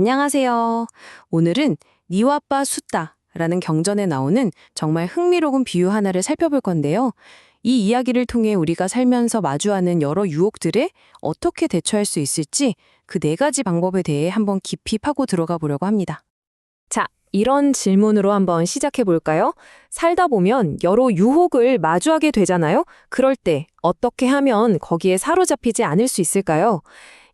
안녕하세요. 오늘은 니와빠 숫다라는 경전에 나오는 정말 흥미로운 비유 하나를 살펴볼 건데요. 이 이야기를 통해 우리가 살면서 마주하는 여러 유혹들에 어떻게 대처할 수 있을지 그 네 가지 방법에 대해 한번 깊이 파고 들어가 보려고 합니다. 자, 이런 질문으로 한번 시작해 볼까요? 살다 보면 여러 유혹을 마주하게 되잖아요. 그럴 때 어떻게 하면 거기에 사로잡히지 않을 수 있을까요?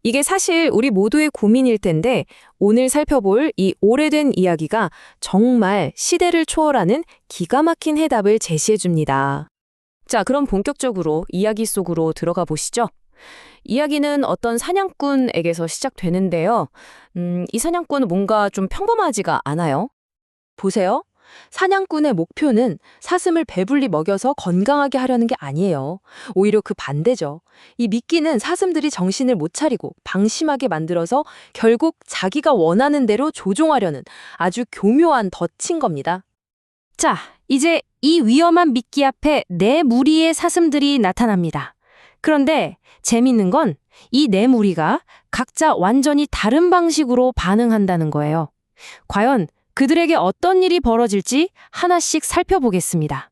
이게 사실 우리 모두의 고민일 텐데 오늘 살펴볼 이 오래된 이야기가 정말 시대를 초월하는 기가 막힌 해답을 제시해 줍니다. 자, 그럼 본격적으로 이야기 속으로 들어가 보시죠. 이야기는 어떤 사냥꾼에게서 시작되는데요. 이 사냥꾼은 뭔가 좀 평범하지가 않아요. 보세요. 사냥꾼의 목표는 사슴을 배불리 먹여서 건강하게 하려는 게 아니에요. 오히려 그 반대죠. 이 미끼는 사슴들이 정신을 못 차리고 방심하게 만들어서 결국 자기가 원하는 대로 조종하려는 아주 교묘한 덫인 겁니다. 자, 이제 이 위험한 미끼 앞에 네 무리의 사슴들이 나타납니다. 그런데 재밌는 건 이 네 무리가 각자 완전히 다른 방식으로 반응한다는 거예요. 과연 그들에게 어떤 일이 벌어질지 하나씩 살펴보겠습니다.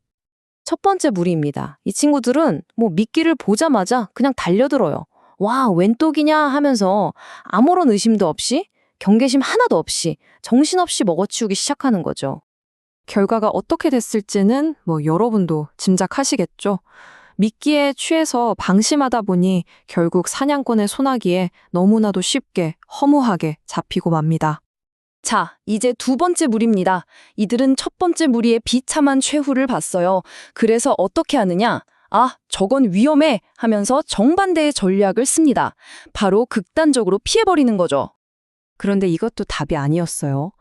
첫 번째 무리입니다. 이 친구들은 미끼를 보자마자 그냥 달려들어요. 와, 웬 똑이냐 하면서 아무런 의심도 없이 경계심 하나도 없이 정신없이 먹어치우기 시작하는 거죠. 결과가 어떻게 됐을지는 여러분도 짐작하시겠죠. 미끼에 취해서 방심하다 보니 결국 사냥꾼의 소나기에 너무나도 쉽게 허무하게 잡히고 맙니다. 자, 이제 두 번째 무리입니다. 이들은 첫 번째 무리의 비참한 최후를 봤어요. 그래서 어떻게 하느냐? 아, 저건 위험해 하면서 정반대의 전략을 씁니다. 바로 극단적으로 피해버리는 거죠. 그런데 이것도 답이 아니었어요.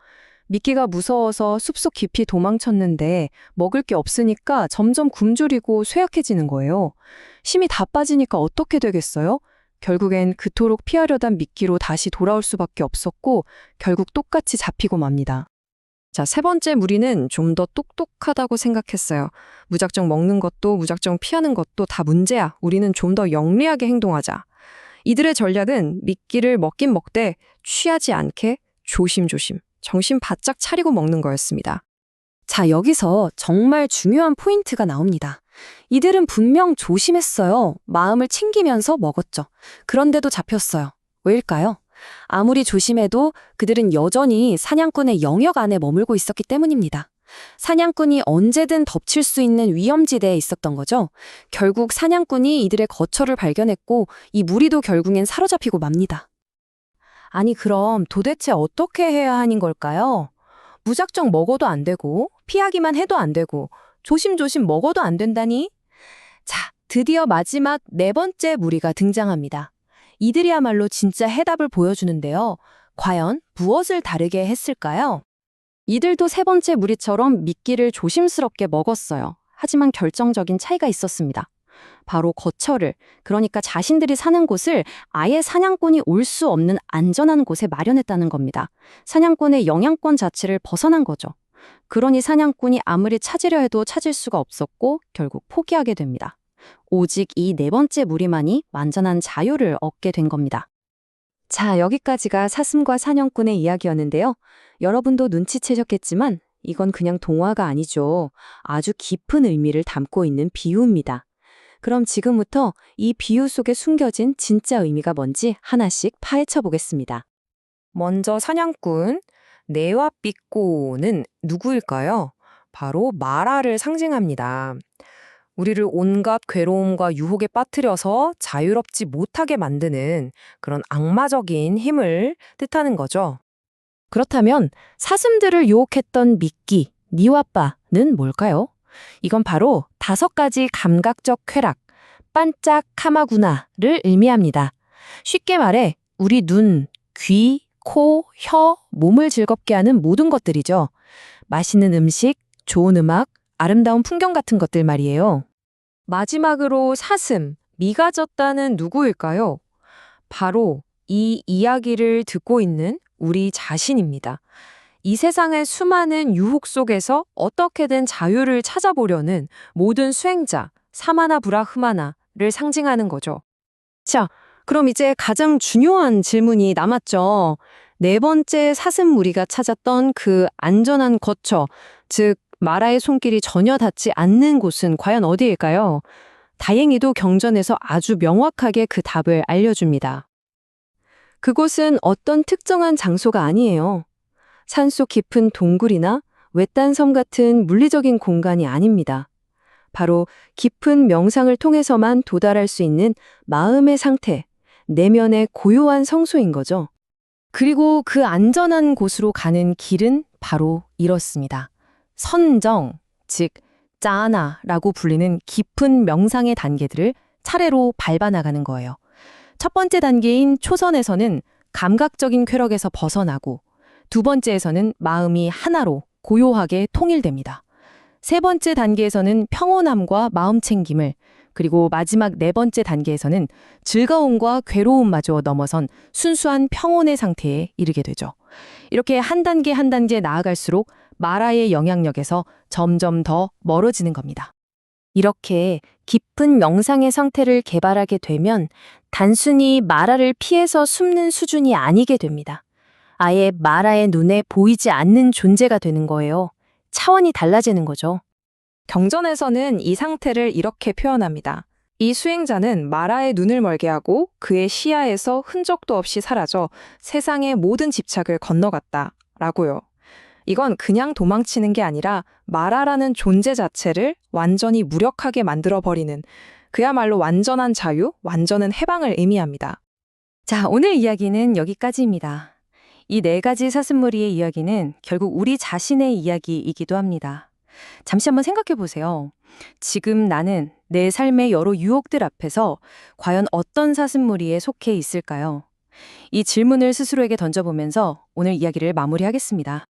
미끼가 무서워서 숲속 깊이 도망쳤는데 먹을 게 없으니까 점점 굶주리고 쇠약해지는 거예요. 힘이 다 빠지니까 어떻게 되겠어요? 결국엔 그토록 피하려던 미끼로 다시 돌아올 수밖에 없었고 결국 똑같이 잡히고 맙니다. 자, 세 번째 무리는 좀 더 똑똑하다고 생각했어요. 무작정 먹는 것도 무작정 피하는 것도 다 문제야. 우리는 좀 더 영리하게 행동하자. 이들의 전략은 미끼를 먹긴 먹되 취하지 않게 조심조심 정신 바짝 차리고 먹는 거였습니다. 자, 여기서 정말 중요한 포인트가 나옵니다. 이들은 분명 조심했어요. 마음을 챙기면서 먹었죠. 그런데도 잡혔어요. 왜일까요? 아무리 조심해도 그들은 여전히 사냥꾼의 영역 안에 머물고 있었기 때문입니다. 사냥꾼이 언제든 덮칠 수 있는 위험지대에 있었던 거죠. 결국 사냥꾼이 이들의 거처를 발견했고 이 무리도 결국엔 사로잡히고 맙니다. 아니, 그럼 도대체 어떻게 해야 하는 걸까요? 무작정 먹어도 안 되고 피하기만 해도 안 되고 조심조심 먹어도 안 된다니? 자, 드디어 마지막 네 번째 무리가 등장합니다. 이들이야말로 진짜 해답을 보여주는데요. 과연 무엇을 다르게 했을까요? 이들도 세 번째 무리처럼 미끼를 조심스럽게 먹었어요. 하지만 결정적인 차이가 있었습니다. 바로 거처를, 그러니까 자신들이 사는 곳을 아예 사냥꾼이 올 수 없는 안전한 곳에 마련했다는 겁니다. 사냥꾼의 영향권 자체를 벗어난 거죠. 그러니 사냥꾼이 아무리 찾으려 해도 찾을 수가 없었고 결국 포기하게 됩니다. 오직 이 네 번째 무리만이 완전한 자유를 얻게 된 겁니다. 자, 여기까지가 사슴과 사냥꾼의 이야기였는데요. 여러분도 눈치채셨겠지만 이건 그냥 동화가 아니죠. 아주 깊은 의미를 담고 있는 비유입니다. 그럼 지금부터 이 비유 속에 숨겨진 진짜 의미가 뭔지 하나씩 파헤쳐 보겠습니다. 먼저 사냥꾼, 네와삐꼬는 누구일까요? 바로 마라를 상징합니다. 우리를 온갖 괴로움과 유혹에 빠뜨려서 자유롭지 못하게 만드는 그런 악마적인 힘을 뜻하는 거죠. 그렇다면 사슴들을 유혹했던 미끼, 니와빠는 뭘까요? 이건 바로 5가지 감각적 쾌락, 반짝하마구나를 의미합니다. 쉽게 말해 우리 눈, 귀, 코, 혀, 몸을 즐겁게 하는 모든 것들이죠. 맛있는 음식, 좋은 음악, 아름다운 풍경 같은 것들 말이에요. 마지막으로 사슴, 미가 졌다는 누구일까요? 바로 이 이야기를 듣고 있는 우리 자신입니다. 이 세상의 수많은 유혹 속에서 어떻게든 자유를 찾아보려는 모든 수행자, 사마나 브라흐마나를 상징하는 거죠. 자, 그럼 이제 가장 중요한 질문이 남았죠. 네 번째 사슴무리가 찾았던 그 안전한 거처, 즉 마라의 손길이 전혀 닿지 않는 곳은 과연 어디일까요? 다행히도 경전에서 아주 명확하게 그 답을 알려줍니다. 그곳은 어떤 특정한 장소가 아니에요. 산속 깊은 동굴이나 외딴 섬 같은 물리적인 공간이 아닙니다. 바로 깊은 명상을 통해서만 도달할 수 있는 마음의 상태, 내면의 고요한 성소인 거죠. 그리고 그 안전한 곳으로 가는 길은 바로 이렇습니다. 선정, 즉 짜나라고 불리는 깊은 명상의 단계들을 차례로 밟아 나가는 거예요. 첫 번째 단계인 초선에서는 감각적인 쾌락에서 벗어나고, 두 번째에서는 마음이 하나로 고요하게 통일됩니다. 세 번째 단계에서는 평온함과 마음챙김을, 그리고 마지막 네 번째 단계에서는 즐거움과 괴로움마저 넘어선 순수한 평온의 상태에 이르게 되죠. 이렇게 한 단계 한 단계 나아갈수록 마라의 영향력에서 점점 더 멀어지는 겁니다. 이렇게 깊은 명상의 상태를 개발하게 되면 단순히 마라를 피해서 숨는 수준이 아니게 됩니다. 아예 마라의 눈에 보이지 않는 존재가 되는 거예요. 차원이 달라지는 거죠. 경전에서는 이 상태를 이렇게 표현합니다. 이 수행자는 마라의 눈을 멀게 하고 그의 시야에서 흔적도 없이 사라져 세상의 모든 집착을 건너갔다 라고요. 이건 그냥 도망치는 게 아니라 마라라는 존재 자체를 완전히 무력하게 만들어버리는, 그야말로 완전한 자유, 완전한 해방을 의미합니다. 자, 오늘 이야기는 여기까지입니다. 이 네 가지 사슴무리의 이야기는 결국 우리 자신의 이야기이기도 합니다. 잠시 한번 생각해 보세요. 지금 나는 내 삶의 여러 유혹들 앞에서 과연 어떤 사슴무리에 속해 있을까요? 이 질문을 스스로에게 던져보면서 오늘 이야기를 마무리하겠습니다.